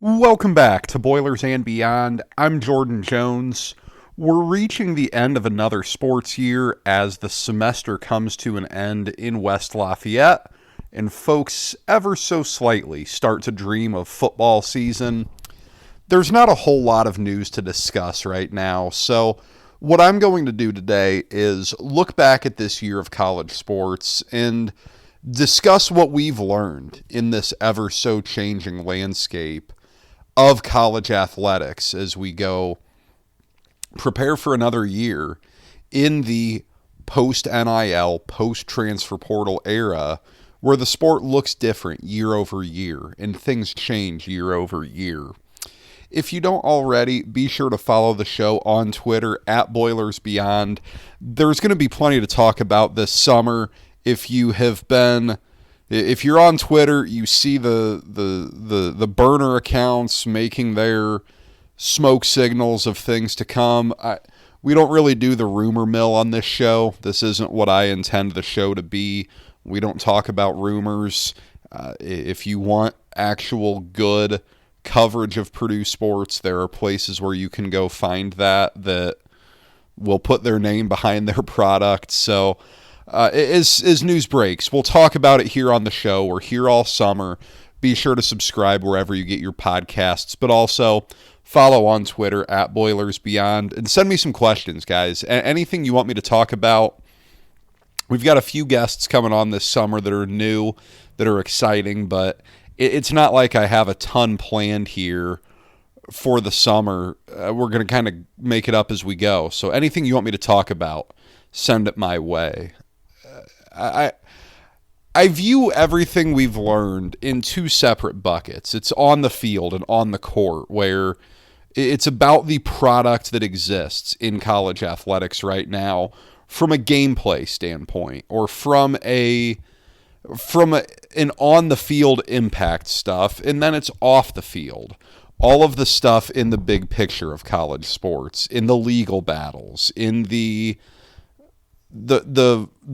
Welcome back to Boilers and Beyond. I'm Jordan Jones. We're reaching the end of another sports year as the semester comes to an end in West Lafayette, and folks ever so slightly start to dream of football season. There's not a whole lot of news to discuss right now, so what I'm going to do today is look back at this year of college sports and discuss what we've learned in this ever so changing landscape of college athletics as we go prepare for another year in the post-NIL, post-transfer portal era where the sport looks different year over year and things change year over year. If you don't already, be sure to follow the show on Twitter at Boilers Beyond. There's going to be plenty to talk about this summer. If you're on Twitter, you see the burner accounts making their smoke signals of things to come. We don't really do the rumor mill on this show. This isn't what I intend the show to be. We don't talk about rumors. If you want actual good coverage of Purdue sports, there are places where you can go find that will put their name behind their product. So as news breaks, we'll talk about it here on the show. We're here all summer. Be sure to subscribe wherever you get your podcasts, but also follow on Twitter at Boilers Beyond and send me some questions, guys. Anything you want me to talk about. We've got a few guests coming on this summer that are new, that are exciting, but it's not like I have a ton planned here for the summer. We're going to kind of make it up as we go. So anything you want me to talk about, send it my way. I view everything we've learned in two separate buckets. It's on the field and on the court, where it's about the product that exists in college athletics right now from a gameplay standpoint, or from an on the field impact stuff, and then it's off the field. All of the stuff in the big picture of college sports, in the legal battles, in the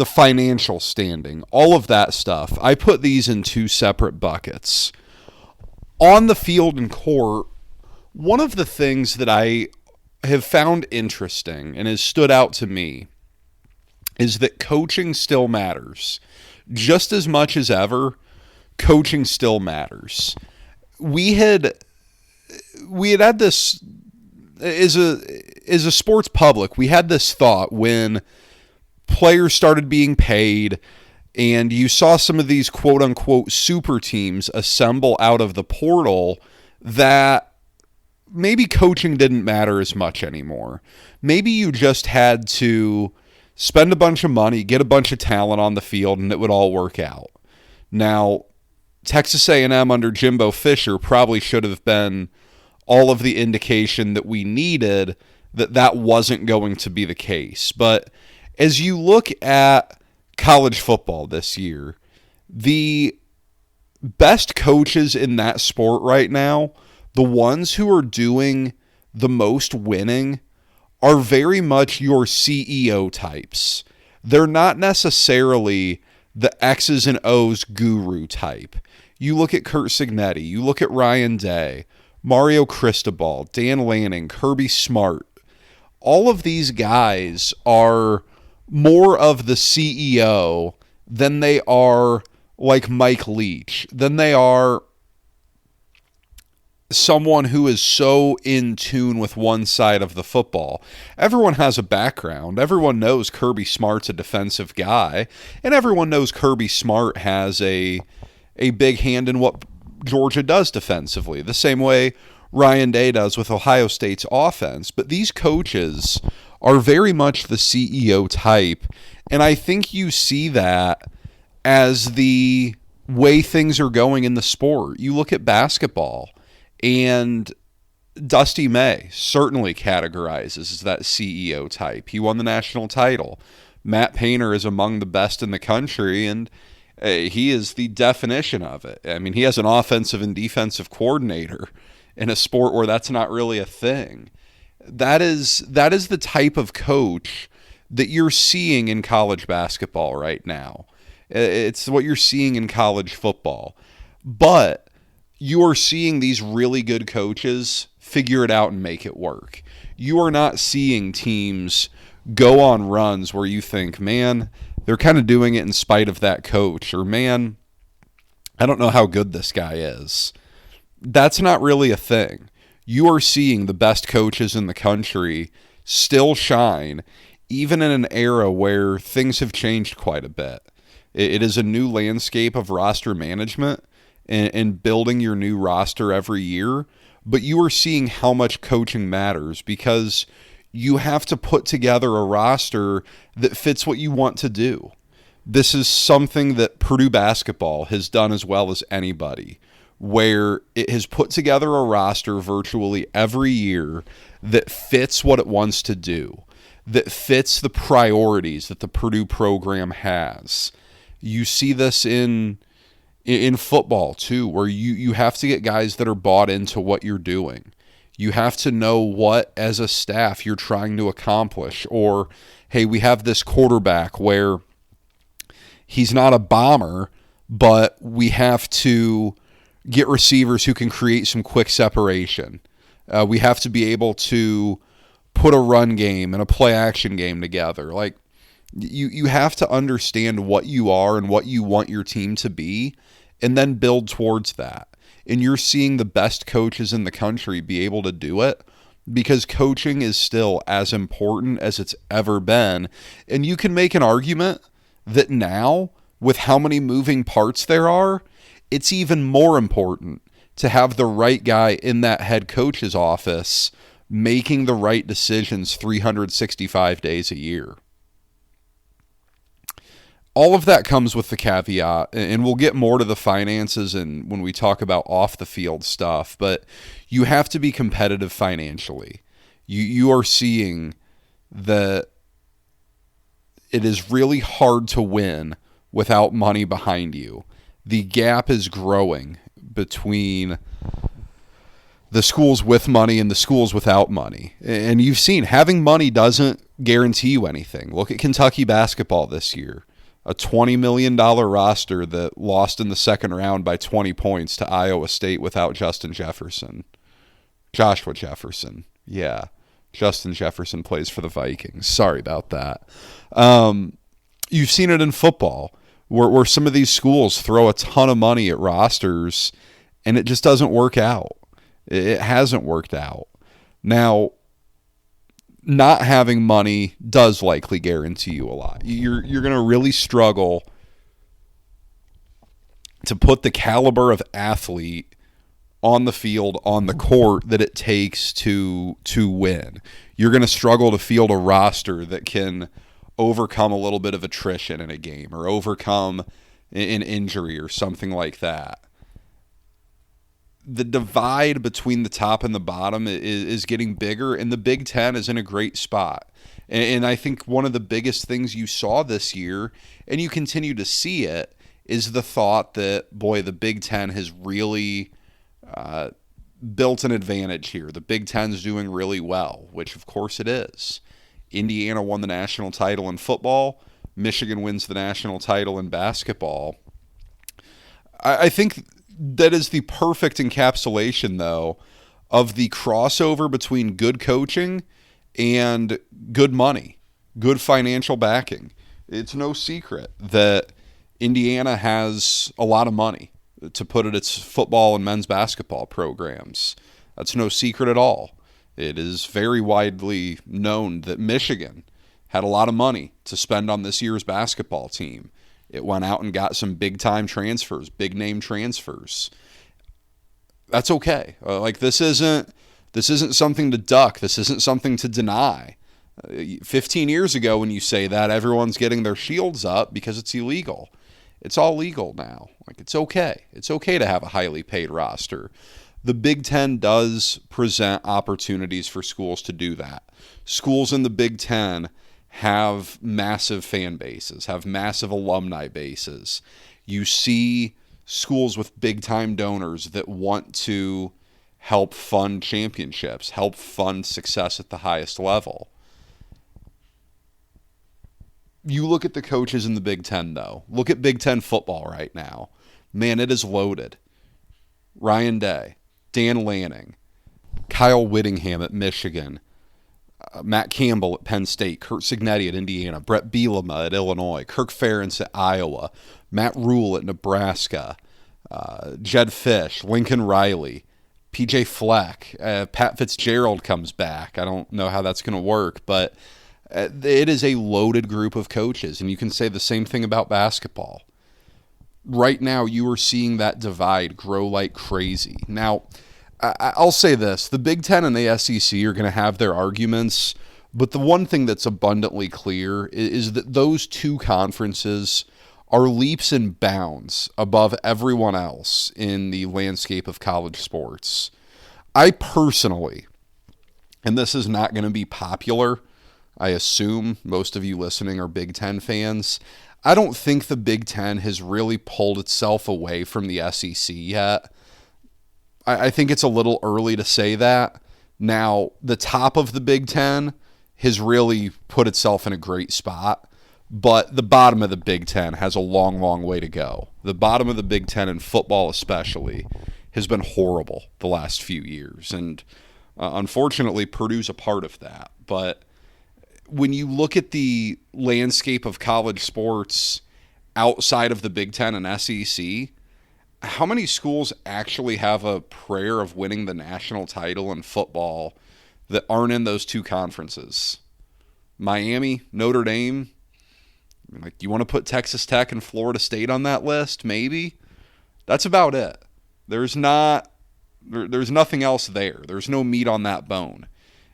financial standing, all of that stuff. I put these in two separate buckets. On the field and court, one of the things that I have found interesting and has stood out to me is that coaching still matters. Just as much as ever, coaching still matters. We had this as a sports public, we had this thought when players started being paid and you saw some of these quote-unquote super teams assemble out of the portal, that maybe coaching didn't matter as much anymore. Maybe you just had to spend a bunch of money, get a bunch of talent on the field, and it would all work out. Now, Texas A&M under Jimbo Fisher probably should have been all of the indication that we needed that wasn't going to be the case. But as you look at college football this year, the best coaches in that sport right now, the ones who are doing the most winning, are very much your CEO types. They're not necessarily the X's and O's guru type. You look at Curt Cignetti, you look at Ryan Day, Mario Cristobal, Dan Lanning, Kirby Smart. All of these guys are more of the CEO than they are like Mike Leach, than they are someone who is so in tune with one side of the football. Everyone has a background. Everyone knows Kirby Smart's a defensive guy, and everyone knows Kirby Smart has a big hand in what Georgia does defensively, the same way Ryan Day does with Ohio State's offense. But these coaches are very much the CEO type, and I think you see that as the way things are going in the sport. You look at basketball, and Dusty May certainly categorizes as that CEO type. He won the national title. Matt Painter is among the best in the country, and he is the definition of it. I mean, he has an offensive and defensive coordinator in a sport where that's not really a thing. That is the type of coach that you're seeing in college basketball right now. It's what you're seeing in college football. But you are seeing these really good coaches figure it out and make it work. You are not seeing teams go on runs where you think, man, they're kind of doing it in spite of that coach, or man, I don't know how good this guy is. That's not really a thing. You are seeing the best coaches in the country still shine, even in an era where things have changed quite a bit. It is a new landscape of roster management and building your new roster every year, but you are seeing how much coaching matters because you have to put together a roster that fits what you want to do. This is something that Purdue basketball has done as well as anybody, where it has put together a roster virtually every year that fits what it wants to do, that fits the priorities that the Purdue program has. You see this in football too, where you have to get guys that are bought into what you're doing. You have to know what, as a staff, you're trying to accomplish. Or, hey, we have this quarterback where he's not a bomber, but we have to get receivers who can create some quick separation. We have to be able to put a run game and a play action game together. Like, you have to understand what you are and what you want your team to be, and then build towards that. And you're seeing the best coaches in the country be able to do it because coaching is still as important as it's ever been. And you can make an argument that now, with how many moving parts there are, it's even more important to have the right guy in that head coach's office making the right decisions 365 days a year. All of that comes with the caveat, and we'll get more to the finances and when we talk about off the field stuff, but you have to be competitive financially. You are seeing that it is really hard to win without money behind you. The gap is growing between the schools with money and the schools without money. And you've seen having money doesn't guarantee you anything. Look at Kentucky basketball this year. A $20 million roster that lost in the second round by 20 points to Iowa State without Joshua Jefferson. Yeah. Justin Jefferson plays for the Vikings. Sorry about that. You've seen it in football where some of these schools throw a ton of money at rosters and it just doesn't work out. It hasn't worked out. Now, not having money does likely guarantee you a lot. You're going to really struggle to put the caliber of athlete on the field, on the court that it takes to win. You're going to struggle to field a roster that can overcome a little bit of attrition in a game or overcome an injury or something like that. The divide between the top and the bottom is getting bigger, and the Big Ten is in a great spot. And I think one of the biggest things you saw this year, and you continue to see it, is the thought that, boy, the Big Ten has really built an advantage here. The Big Ten's doing really well, which of course it is. Indiana won the national title in football. Michigan wins the national title in basketball. I think that is the perfect encapsulation, though, of the crossover between good coaching and good money, good financial backing. It's no secret that Indiana has a lot of money to put at its football and men's basketball programs. That's no secret at all. It is very widely known that Michigan had a lot of money to spend on this year's basketball team. It went out and got some big-time transfers, big-name transfers. That's okay. This isn't something to duck. This isn't something to deny. 15 years ago, when you say that, everyone's getting their shields up because it's illegal. It's all legal now. It's okay. It's okay to have a highly paid roster. The Big Ten does present opportunities for schools to do that. Schools in the Big Ten have massive fan bases, have massive alumni bases. You see schools with big-time donors that want to help fund championships, help fund success at the highest level. You look at the coaches in the Big Ten, though. Look at Big Ten football right now. Man, it is loaded. Ryan Day, Dan Lanning, Kyle Whittingham at Michigan, Matt Campbell at Penn State, Kurt Cignetti at Indiana, Brett Bielema at Illinois, Kirk Ferentz at Iowa, Matt Rule at Nebraska, Jed Fish, Lincoln Riley, PJ Fleck, Pat Fitzgerald comes back. I don't know how that's going to work, but it is a loaded group of coaches, and you can say the same thing about basketball. Right now, you are seeing that divide grow like crazy. Now, I'll say this. The Big Ten and the SEC are going to have their arguments, but the one thing that's abundantly clear is that those two conferences are leaps and bounds above everyone else in the landscape of college sports. I personally, and this is not going to be popular, I assume most of you listening are Big Ten fans, I don't think the Big Ten has really pulled itself away from the SEC yet. I think it's a little early to say that. Now, the top of the Big Ten has really put itself in a great spot, but the bottom of the Big Ten has a long, long way to go. The bottom of the Big Ten, in football especially, has been horrible the last few years, and unfortunately, Purdue's a part of that. But when you look at the landscape of college sports outside of the Big Ten and SEC, how many schools actually have a prayer of winning the national title in football that aren't in those two conferences? Miami, Notre Dame. Like, you want to put Texas Tech and Florida State on that list? Maybe. That's about it. There's nothing else there. There's no meat on that bone.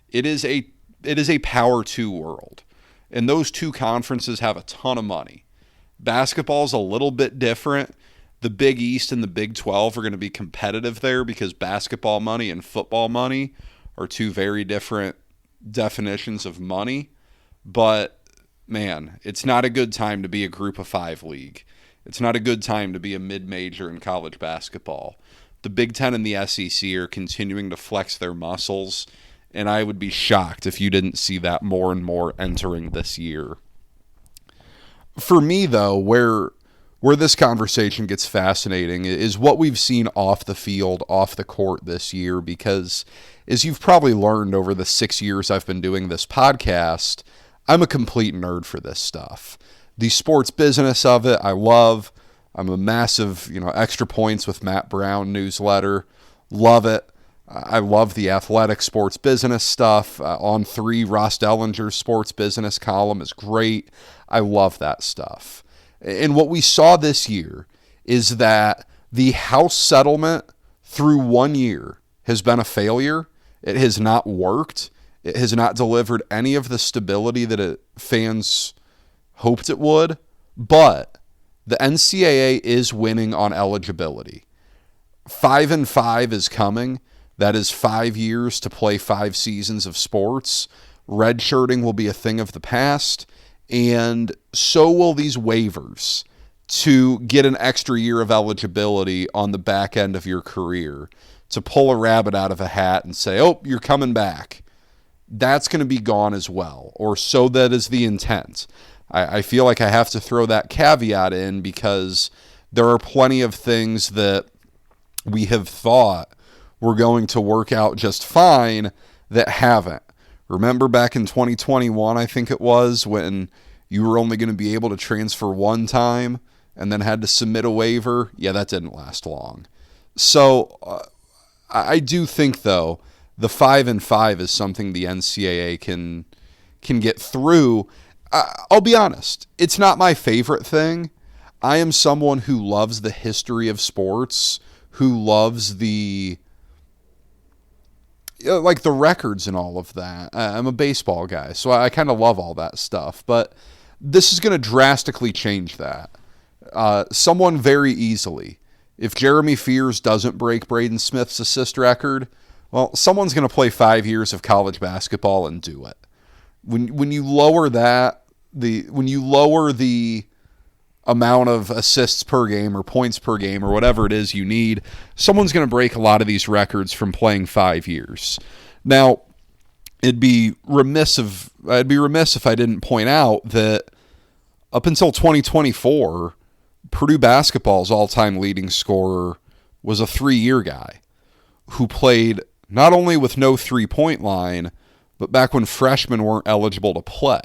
It is a Power 2 world. And those two conferences have a ton of money. Basketball's a little bit different. The Big East and the Big 12 are going to be competitive there because basketball money and football money are two very different definitions of money. But, man, it's not a good time to be a Group of 5 league. It's not a good time to be a mid-major in college basketball. The Big Ten and the SEC are continuing to flex their muscles, and I would be shocked if you didn't see that more and more entering this year. For me, though, where this conversation gets fascinating is what we've seen off the field, off the court this year, because as you've probably learned over the 6 years I've been doing this podcast, I'm a complete nerd for this stuff. The sports business of it, I love. I'm a massive, Extra Points with Matt Brown newsletter. Love it. I love the athletic sports business stuff. On 3, Ross Dellinger's sports business column is great. I love that stuff. And what we saw this year is that the House settlement through 1 year has been a failure. It has not worked. It has not delivered any of the stability that fans hoped it would. But the NCAA is winning on eligibility. 5-5 is coming. That is 5 years to play 5 seasons of sports. Redshirting will be a thing of the past. And so will these waivers to get an extra year of eligibility on the back end of your career, to pull a rabbit out of a hat and say, oh, you're coming back. That's going to be gone as well, or so that is the intent. I feel like I have to throw that caveat in because there are plenty of things that we have thought were going to work out just fine that haven't. Remember back in 2021, I think it was, when you were only going to be able to transfer one time and then had to submit a waiver? Yeah, that didn't last long. So I do think, though, the 5-5 is something the NCAA can get through. I'll be honest, it's not my favorite thing. I am someone who loves the history of sports, who loves the records and all of that. I'm a baseball guy, so I kind of love all that stuff. But this is going to drastically change that. Someone very easily, if Jeremy Fears doesn't break Braden Smith's assist record, well, someone's going to play 5 years of college basketball and do it. When you lower the amount of assists per game or points per game or whatever it is you need, someone's going to break a lot of these records from playing 5 years. Now, I'd be remiss if I didn't point out that up until 2024, Purdue basketball's all-time leading scorer was a 3-year guy who played not only with no three-point line, but back when freshmen weren't eligible to play.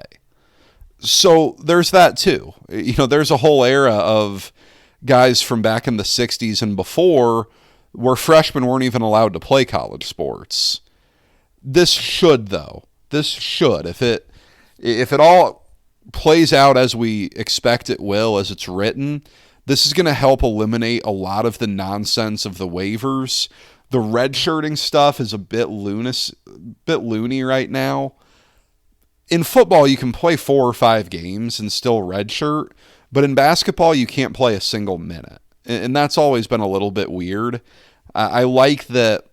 So there's that too. There's a whole era of guys from back in the 60s and before where freshmen weren't even allowed to play college sports. This should, though. If it all plays out as we expect it will, as it's written, this is going to help eliminate a lot of the nonsense of the waivers. The redshirting stuff is a bit loony right now. In football, you can play 4 or 5 games and still redshirt, but in basketball, you can't play a single minute. And that's always been a little bit weird. I like that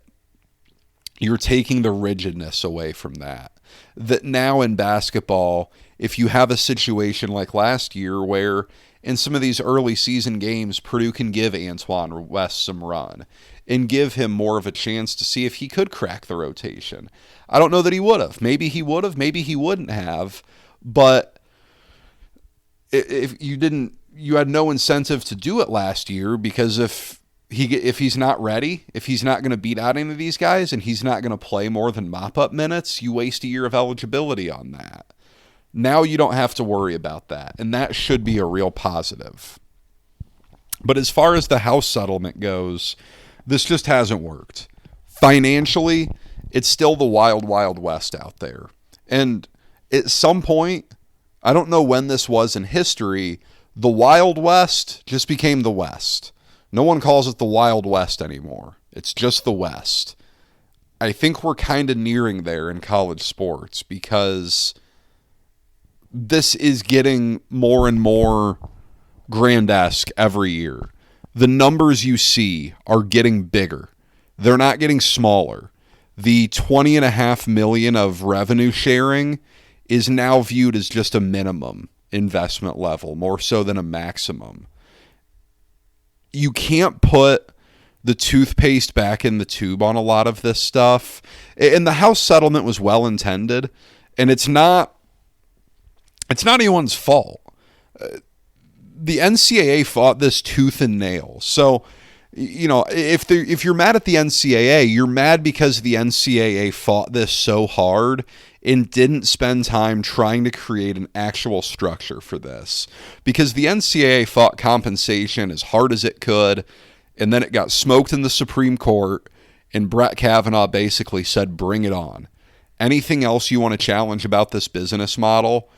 you're taking the rigidness away from that. That now in basketball, if you have a situation like last year where in some of these early season games, Purdue can give Antoine West some run and give him more of a chance to see if he could crack the rotation. I don't know that he would have. Maybe he would have. Maybe he wouldn't have. But if you didn't, you had no incentive to do it last year, because if he's not ready, if he's not going to beat out any of these guys and he's not going to play more than mop-up minutes, you waste a year of eligibility on that. Now you don't have to worry about that, and that should be a real positive. But as far as the House settlement goes, this just hasn't worked. Financially, it's still the wild, wild west out there. And at some point, I don't know when this was in history, the Wild West just became the West. No one calls it the Wild West anymore. It's just the West. I think we're kind of nearing there in college sports, because this is getting more and more Grandesque every year. The numbers you see are getting bigger. They're not getting smaller. The $20.5 million of revenue sharing is now viewed as just a minimum investment level, more so than a maximum. You can't put the toothpaste back in the tube on a lot of this stuff. And the House settlement was well intended, and it's not anyone's fault. The NCAA fought this tooth and nail. So, if you're mad at the NCAA, you're mad because the NCAA fought this so hard and didn't spend time trying to create an actual structure for this. Because the NCAA fought compensation as hard as it could, and then it got smoked in the Supreme Court, and Brett Kavanaugh basically said, bring it on. Anything else you want to challenge about this business model,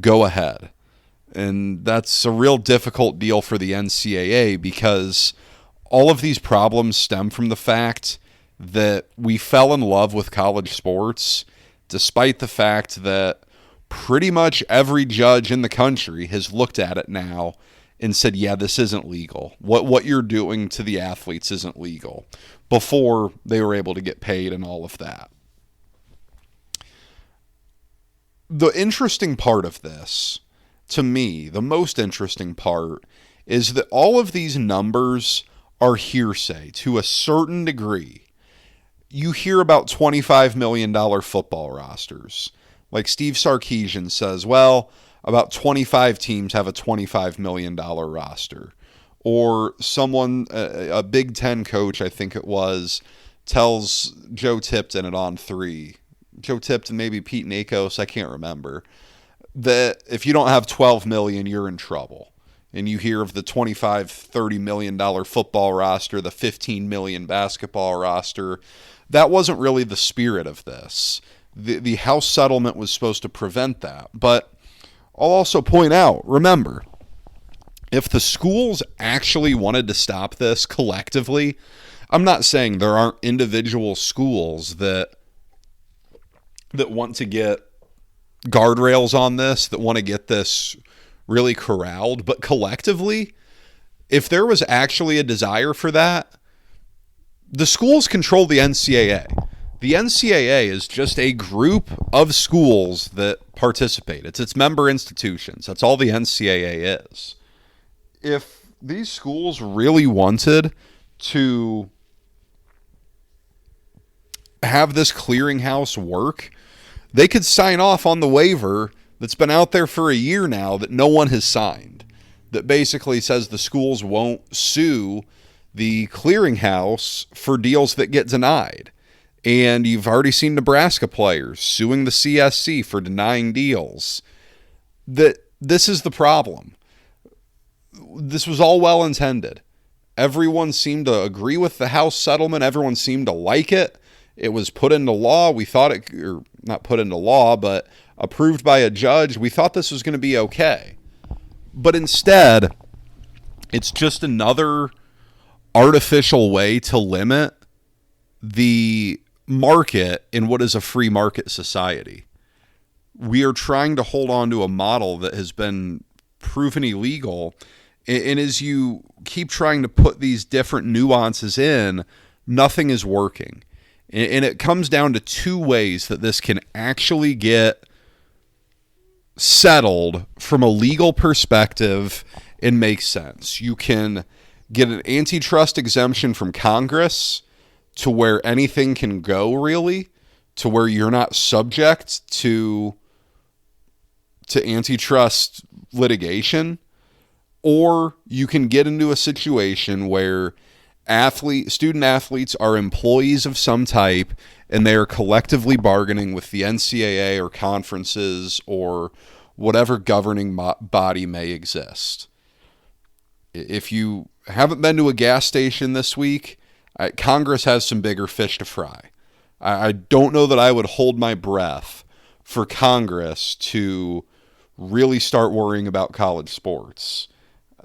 go ahead. And that's a real difficult deal for the NCAA, because all of these problems stem from the fact that we fell in love with college sports, despite the fact that pretty much every judge in the country has looked at it now and said, yeah, this isn't legal. What you're doing to the athletes isn't legal, before they were able to get paid and all of that. The interesting part of this, to me, the most interesting part, is that all of these numbers are hearsay to a certain degree. You hear about $25 million football rosters. Like Steve Sarkisian says, well, about 25 teams have a $25 million roster. Or someone, a Big Ten coach, I think it was, tells Joe Tipton at On 3, Joe Tipton, maybe Pete Nakos, I can't remember, that if you don't have 12 million, you're in trouble. And you hear of the $25, $30 million football roster, the 15 million basketball roster. That wasn't really the spirit of this. The House settlement was supposed to prevent that. But I'll also point out, remember, if the schools actually wanted to stop this collectively, I'm not saying there aren't individual schools that want to get guardrails on this, that want to get this really corralled, but collectively, if there was actually a desire for that, the schools control the NCAA. The NCAA is just a group of schools that participate. It's its member institutions. That's all the NCAA is. If these schools really wanted to have this clearinghouse work, they could sign off on the waiver that's been out there for a year now that no one has signed, that basically says the schools won't sue the clearinghouse for deals that get denied. And you've already seen Nebraska players suing the CSC for denying deals. This is the problem. This was all well intended. Everyone seemed to agree with the House settlement. Everyone seemed to like it. It was put into law. We thought it, or not put into law, but approved by a judge. We thought this was going to be okay. But instead, it's just another artificial way to limit the market in what is a free market society. We are trying to hold on to a model that has been proven illegal. And as you keep trying to put these different nuances in, nothing is working. And it comes down to two ways that this can actually get settled from a legal perspective and make sense. You can get an antitrust exemption from Congress to where anything can go, really, to where you're not subject to antitrust litigation. Or you can get into a situation where student athletes are employees of some type and they are collectively bargaining with the NCAA or conferences or whatever governing body may exist. If you haven't been to a gas station this week, Congress has some bigger fish to fry. I don't know that I would hold my breath for Congress to really start worrying about college sports.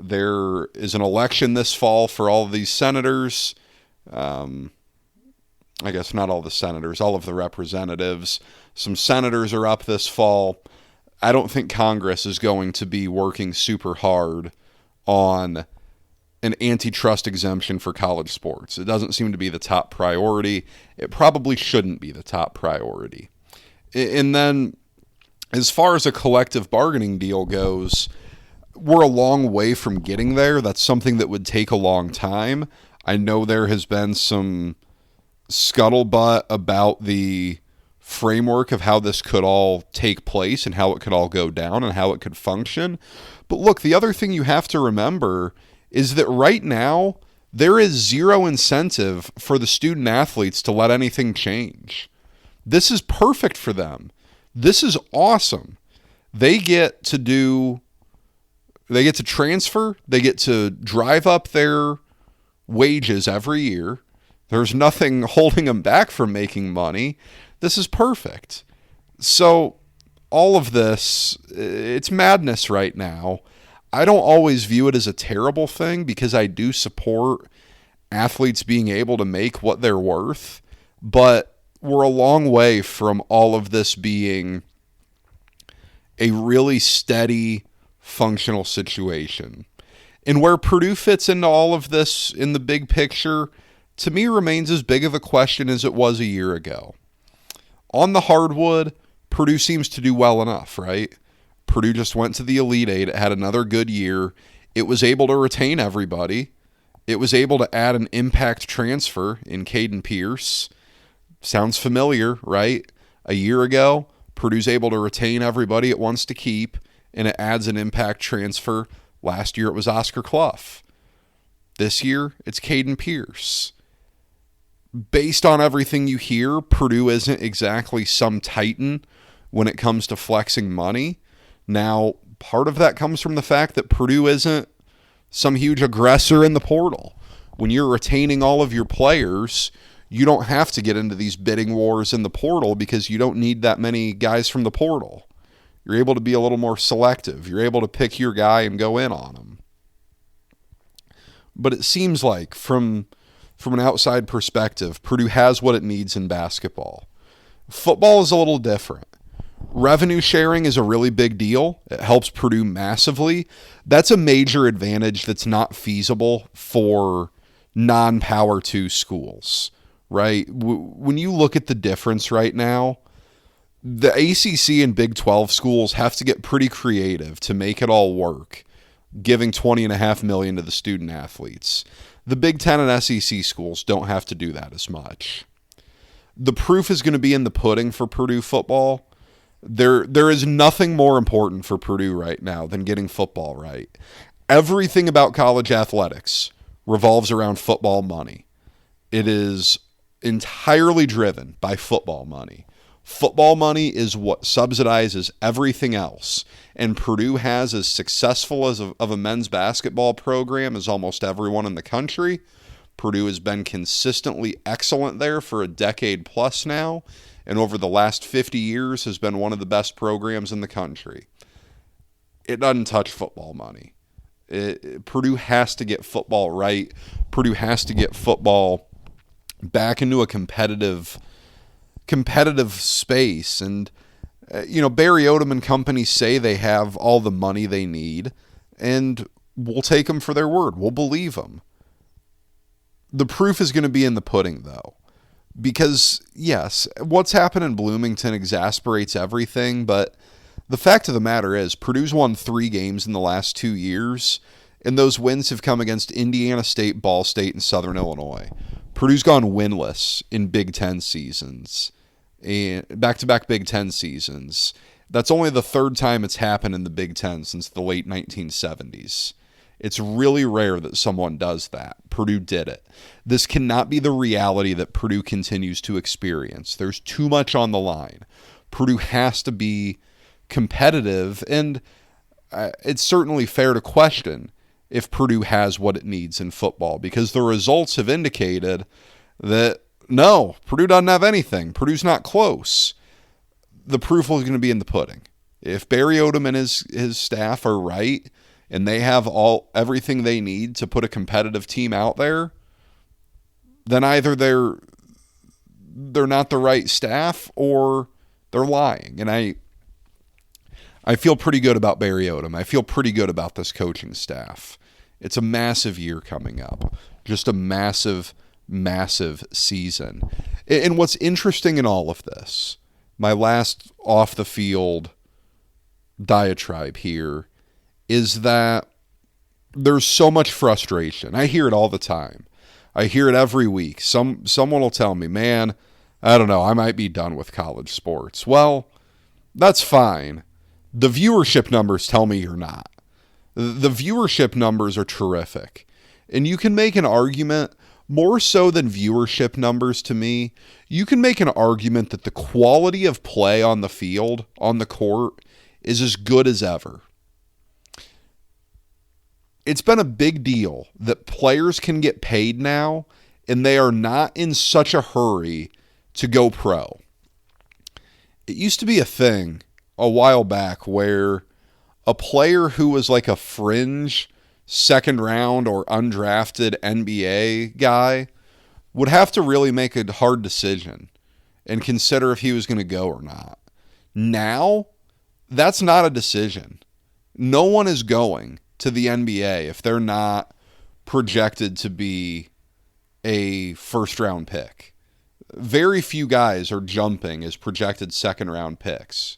There is an election this fall for all of these senators. I guess not all the senators, all of the representatives. Some senators are up this fall. I don't think Congress is going to be working super hard on an antitrust exemption for college sports. It doesn't seem to be the top priority. It probably shouldn't be the top priority. And then as far as a collective bargaining deal goes, we're a long way from getting there. That's something that would take a long time. I know there has been some scuttlebutt about the framework of how this could all take place and how it could all go down and how it could function. But look, the other thing you have to remember is that right now there is zero incentive for the student athletes to let anything change. This is perfect for them. This is awesome. They get to transfer. They get to drive up their wages every year. There's nothing holding them back from making money. This is perfect. So all of this, it's madness right now. I don't always view it as a terrible thing because I do support athletes being able to make what they're worth, but we're a long way from all of this being a really steady, functional situation. And where Purdue fits into all of this in the big picture, to me, remains as big of a question as it was a year ago. On the hardwood, Purdue seems to do well enough, right? Purdue just went to the Elite Eight. It had another good year. It was able to retain everybody. It was able to add an impact transfer in Caden Pierce. Sounds familiar, right? A year ago, Purdue's able to retain everybody it wants to keep, and it adds an impact transfer. Last year, it was Oscar Clough. This year, it's Caden Pierce. Based on everything you hear, Purdue isn't exactly some titan when it comes to flexing money. Now, part of that comes from the fact that Purdue isn't some huge aggressor in the portal. When you're retaining all of your players, you don't have to get into these bidding wars in the portal because you don't need that many guys from the portal. You're able to be a little more selective. You're able to pick your guy and go in on him. But it seems like from an outside perspective, Purdue has what it needs in basketball. Football is a little different. Revenue sharing is a really big deal. It helps Purdue massively. That's a major advantage that's not feasible for non-Power 2 schools, right? When you look at the difference right now, the ACC and Big 12 schools have to get pretty creative to make it all work, giving $20.5 million to the student athletes. The Big 10 and SEC schools don't have to do that as much. The proof is going to be in the pudding for Purdue football. There is nothing more important for Purdue right now than getting football right. Everything about college athletics, revolves around football money. It is entirely driven by football money. Football money is what subsidizes everything else. And Purdue has as successful as of a men's basketball program as almost everyone in the country. Purdue has been consistently excellent there for a decade plus now, and over the last 50 years has been one of the best programs in the country. It doesn't touch football money. Purdue has to get football right. Purdue has to get football back into a competitive space. And, Barry Odom and company say they have all the money they need, and we'll take them for their word. We'll believe them. The proof is going to be in the pudding, though. Because, yes, what's happened in Bloomington exasperates everything, but the fact of the matter is Purdue's won 3 games in the last 2 years, and those wins have come against Indiana State, Ball State, and Southern Illinois. Purdue's gone winless in Big Ten seasons, and back-to-back Big Ten seasons. That's only the 3rd time it's happened in the Big Ten since the late 1970s. It's really rare that someone does that. Purdue did it. This cannot be the reality that Purdue continues to experience. There's too much on the line. Purdue has to be competitive, and it's certainly fair to question if Purdue has what it needs in football, because the results have indicated that, no, Purdue doesn't have anything. Purdue's not close. The proof is going to be in the pudding. If Barry Odom and his staff are right, and they have everything they need to put a competitive team out there, then either they're not the right staff or they're lying. And I feel pretty good about Barry Odom. I feel pretty good about this coaching staff. It's a massive year coming up. Just a massive, massive season. And what's interesting in all of this, my last off-the-field diatribe here, is that there's so much frustration. I hear it all the time. I hear it every week. Someone will tell me, man, I don't know, I might be done with college sports. Well, that's fine. The viewership numbers tell me you're not. The viewership numbers are terrific. And you can make an argument, more so than viewership numbers to me, you can make an argument that the quality of play on the field, on the court, is as good as ever. It's been a big deal that players can get paid now, and they are not in such a hurry to go pro. It used to be a thing a while back where a player who was like a fringe second round or undrafted NBA guy would have to really make a hard decision and consider if he was going to go or not. Now, that's not a decision. No one is going to the NBA if they're not projected to be a first-round pick. Very few guys are jumping as projected second-round picks.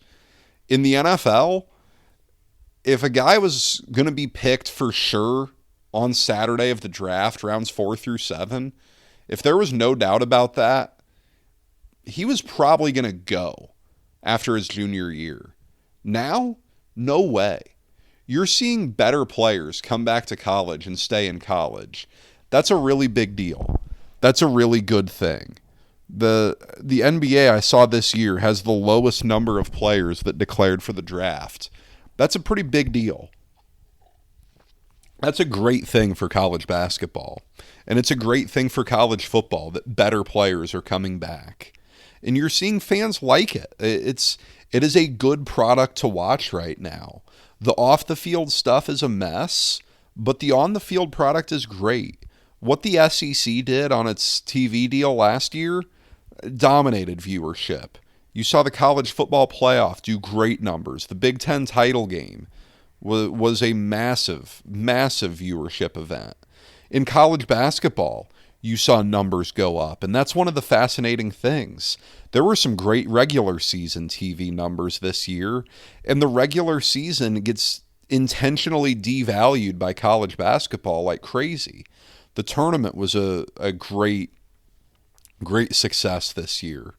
In the NFL, if a guy was going to be picked for sure on Saturday of the draft, rounds 4 through 7, if there was no doubt about that, he was probably going to go after his junior year. Now, no way. You're seeing better players come back to college and stay in college. That's a really big deal. That's a really good thing. The NBA I saw this year has the lowest number of players that declared for the draft. That's a pretty big deal. That's a great thing for college basketball. And it's a great thing for college football that better players are coming back. And you're seeing fans like it. It is a good product to watch right now. The off-the-field stuff is a mess, but the on-the-field product is great. What the SEC did on its TV deal last year dominated viewership. You saw the college football playoff do great numbers. The Big Ten title game was a massive, massive viewership event. In college basketball, you saw numbers go up, and that's one of the fascinating things. There were some great regular season TV numbers this year, and the regular season gets intentionally devalued by college basketball like crazy. The tournament was a great success this year.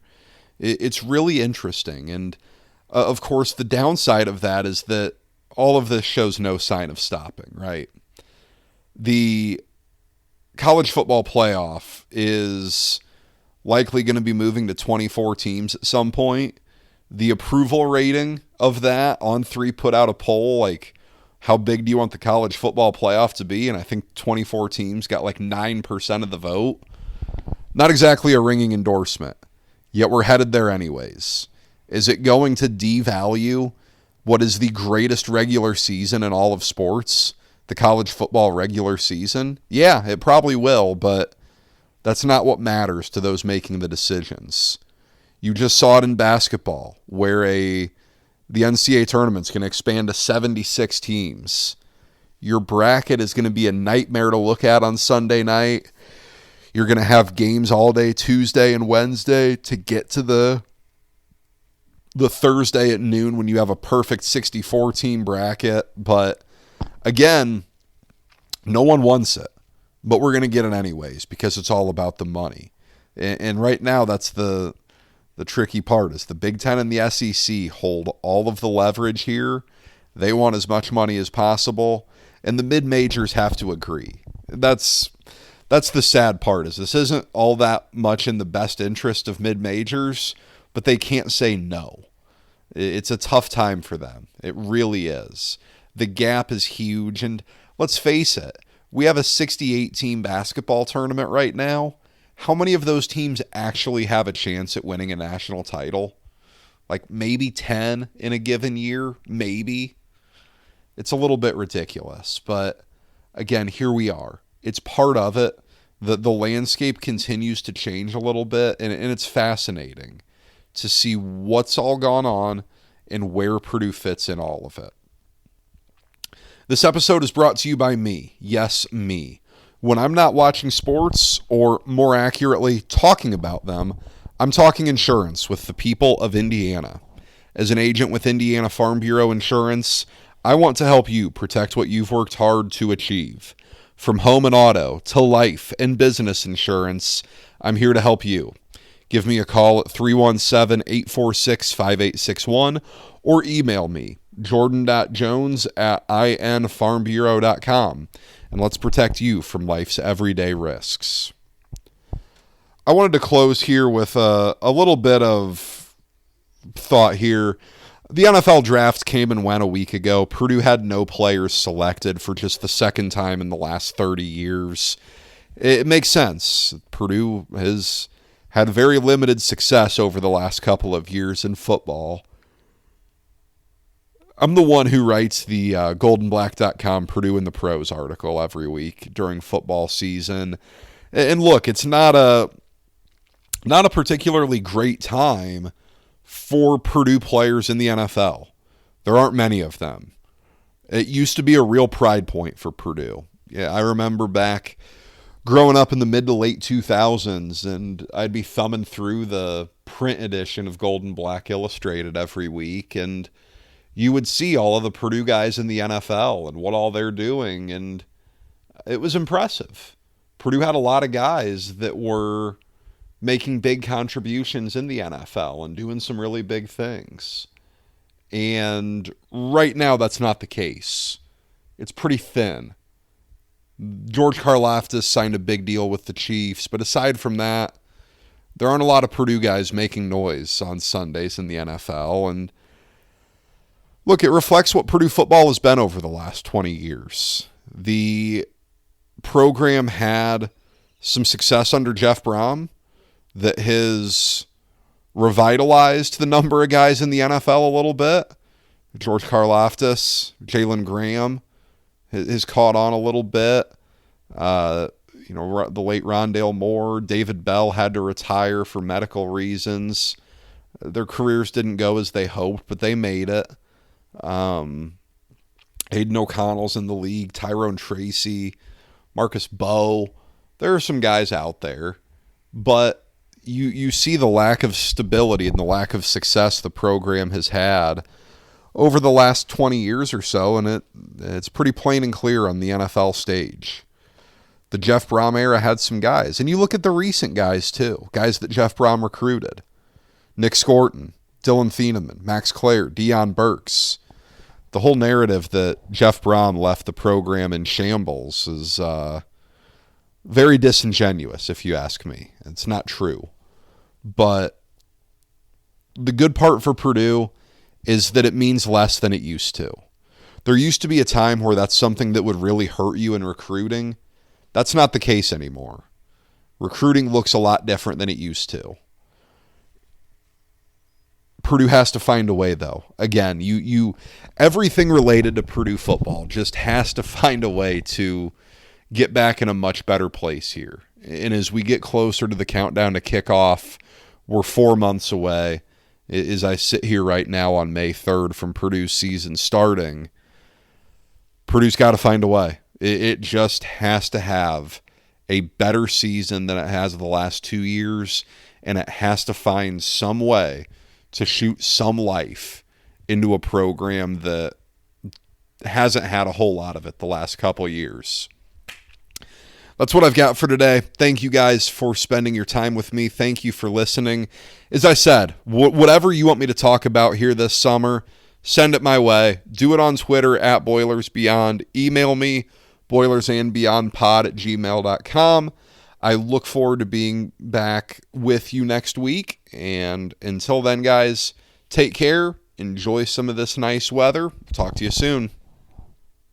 It's really interesting, and of course the downside of that is that all of this shows no sign of stopping, right? The college football playoff is likely going to be moving to 24 teams at some point. The approval rating of that On3 put out a poll, like, how big do you want the college football playoff to be? And I think 24 teams got like 9% of the vote. Not exactly a ringing endorsement, yet we're headed there anyways. Is it going to devalue what is the greatest regular season in all of sports, the college football regular season? Yeah, it probably will, but that's not what matters to those making the decisions. You just saw it in basketball, where the NCAA tournament's going to expand to 76 teams. Your bracket is going to be a nightmare to look at on Sunday night. You're going to have games all day Tuesday and Wednesday to get to the Thursday at noon when you have a perfect 64-team bracket. But again, no one wants it. But we're going to get it anyways because it's all about the money. And right now, that's the tricky part is the Big Ten and the SEC hold all of the leverage here. They want as much money as possible, and the mid-majors have to agree. That's the sad part is this isn't all that much in the best interest of mid-majors, but they can't say no. It's a tough time for them. It really is. The gap is huge, and let's face it, we have a 68-team basketball tournament right now. How many of those teams actually have a chance at winning a national title? Like maybe 10 in a given year, maybe. It's a little bit ridiculous, but again, here we are. It's part of it. The landscape continues to change a little bit, and it's fascinating to see what's all gone on and where Purdue fits in all of it. This episode is brought to you by me. Yes, me. When I'm not watching sports, or more accurately, talking about them, I'm talking insurance with the people of Indiana. As an agent with Indiana Farm Bureau Insurance, I want to help you protect what you've worked hard to achieve. From home and auto to life and business insurance, I'm here to help you. Give me a call at 317-846-5861 or email me, jordan.jones@infarmbureau.com. And let's protect you from life's everyday risks. I wanted to close here with a little bit of thought here. The NFL draft came and went a week ago. Purdue had no players selected for just the second time in the last 30 years. It makes sense. Purdue has had very limited success over the last couple of years in football. I'm the one who writes the goldenblack.com Purdue in the Pros article every week during football season. And look, it's not a particularly great time for Purdue players in the NFL. There aren't many of them. It used to be a real pride point for Purdue. Yeah, I remember back growing up in the mid to late 2000s, and I'd be thumbing through the print edition of Golden Black Illustrated every week, and you would see all of the Purdue guys in the NFL and what all they're doing, and it was impressive. Purdue had a lot of guys that were making big contributions in the NFL and doing some really big things. And right now, that's not the case. It's pretty thin. George Karlaftis signed a big deal with the Chiefs, but aside from that, there aren't a lot of Purdue guys making noise on Sundays in the NFL, and look, it reflects what Purdue football has been over the last 20 years. The program had some success under Jeff Brom that has revitalized the number of guys in the NFL a little bit. George Karlaftis, Jalen Graham has caught on a little bit. The late Rondale Moore, David Bell had to retire for medical reasons. Their careers didn't go as they hoped, but they made it. Aiden O'Connell's in the league, Tyrone Tracy, Marcus Bowe. There are some guys out there, but you see the lack of stability and the lack of success the program has had over the last 20 years or so, and it's pretty plain and clear on the NFL stage. The Jeff Brom era had some guys, and you look at the recent guys too, guys that Jeff Brom recruited. Nick Scorton, Dylan Thieneman, Max Clare, Deion Burks. The whole narrative that Jeff Brom left the program in shambles is Very disingenuous, if you ask me. It's not true. But the good part for Purdue is that it means less than it used to. There used to be a time where that's something that would really hurt you in recruiting. That's not the case anymore. Recruiting looks a lot different than it used to. Purdue has to find a way, though. Again, you everything related to Purdue football just has to find a way to get back in a much better place here. And as we get closer to the countdown to kickoff, we're 4 months away. As I sit here right now on May 3rd from Purdue's season starting, Purdue's got to find a way. It just has to have a better season than it has the last 2 years, and it has to find some way to shoot some life into a program that hasn't had a whole lot of it the last couple of years. That's what I've got for today. Thank you guys for spending your time with me. Thank you for listening. As I said, whatever you want me to talk about here this summer, send it my way. Do it on Twitter at BoilersBeyond. Email me, boilersandbeyondpod@gmail.com. I look forward to being back with you next week. And until then, guys, take care. Enjoy some of this nice weather. Talk to you soon.